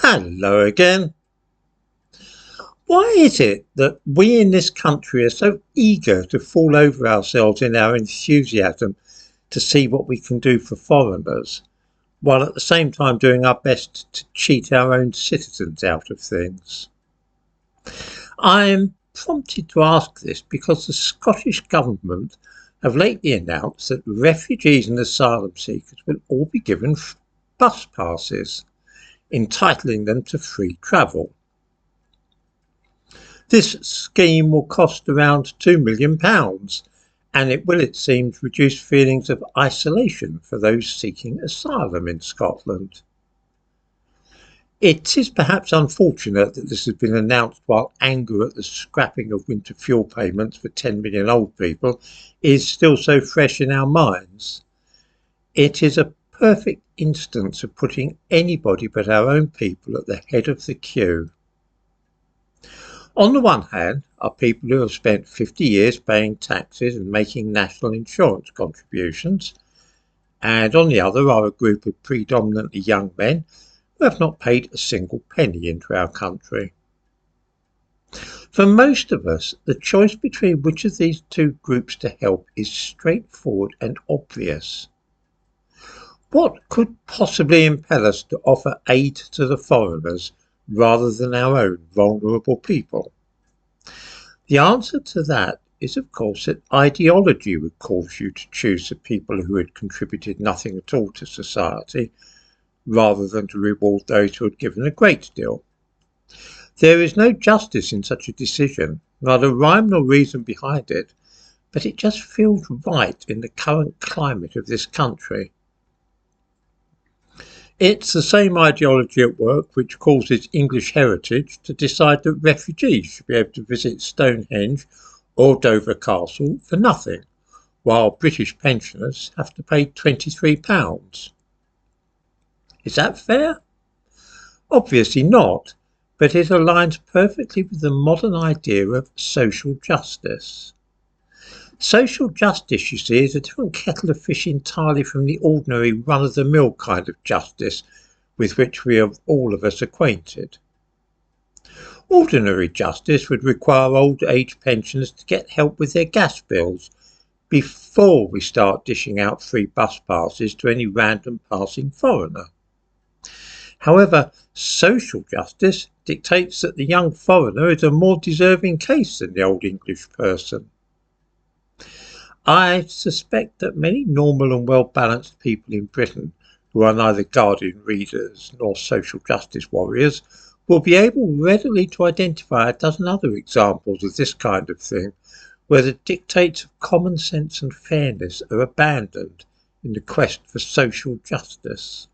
Hello again. Why is it that we in this country are so eager to fall over ourselves in our enthusiasm to see what we can do for foreigners, while at the same time doing our best to cheat our own citizens out of things? I am prompted to ask this because the Scottish Government have lately announced that refugees and asylum seekers will all be given bus passes, entitling them to free travel. This scheme will cost around £2 million, and it will, it seems, reduce feelings of isolation for those seeking asylum in Scotland. It is perhaps unfortunate that this has been announced while anger at the scrapping of winter fuel payments for 10 million old people is still so fresh in our minds. It is a perfect instance of putting anybody but our own people at the head of the queue. On the one hand are people who have spent 50 years paying taxes and making national insurance contributions, and on the other are a group of predominantly young men who have not paid a single penny into our country. For most of us, the choice between which of these two groups to help is straightforward and obvious. What could possibly impel us to offer aid to the foreigners rather than our own vulnerable people? The answer to that is, of course, that ideology would cause you to choose the people who had contributed nothing at all to society, rather than to reward those who had given a great deal. There is no justice in such a decision, neither rhyme nor reason behind it, but it just feels right in the current climate of this country. It's the same ideology at work which causes English heritage to decide that refugees should be able to visit Stonehenge or Dover Castle for nothing, while British pensioners have to pay £23. Is that fair? Obviously not, but it aligns perfectly with the modern idea of social justice. Social justice, you see, is a different kettle of fish entirely from the ordinary run-of-the-mill kind of justice with which we are all of us acquainted. Ordinary justice would require old age pensioners to get help with their gas bills before we start dishing out free bus passes to any random passing foreigner. However, social justice dictates that the young foreigner is a more deserving case than the old English person. I suspect that many normal and well-balanced people in Britain, who are neither Guardian readers nor social justice warriors, will be able readily to identify a dozen other examples of this kind of thing, where the dictates of common sense and fairness are abandoned in the quest for social justice.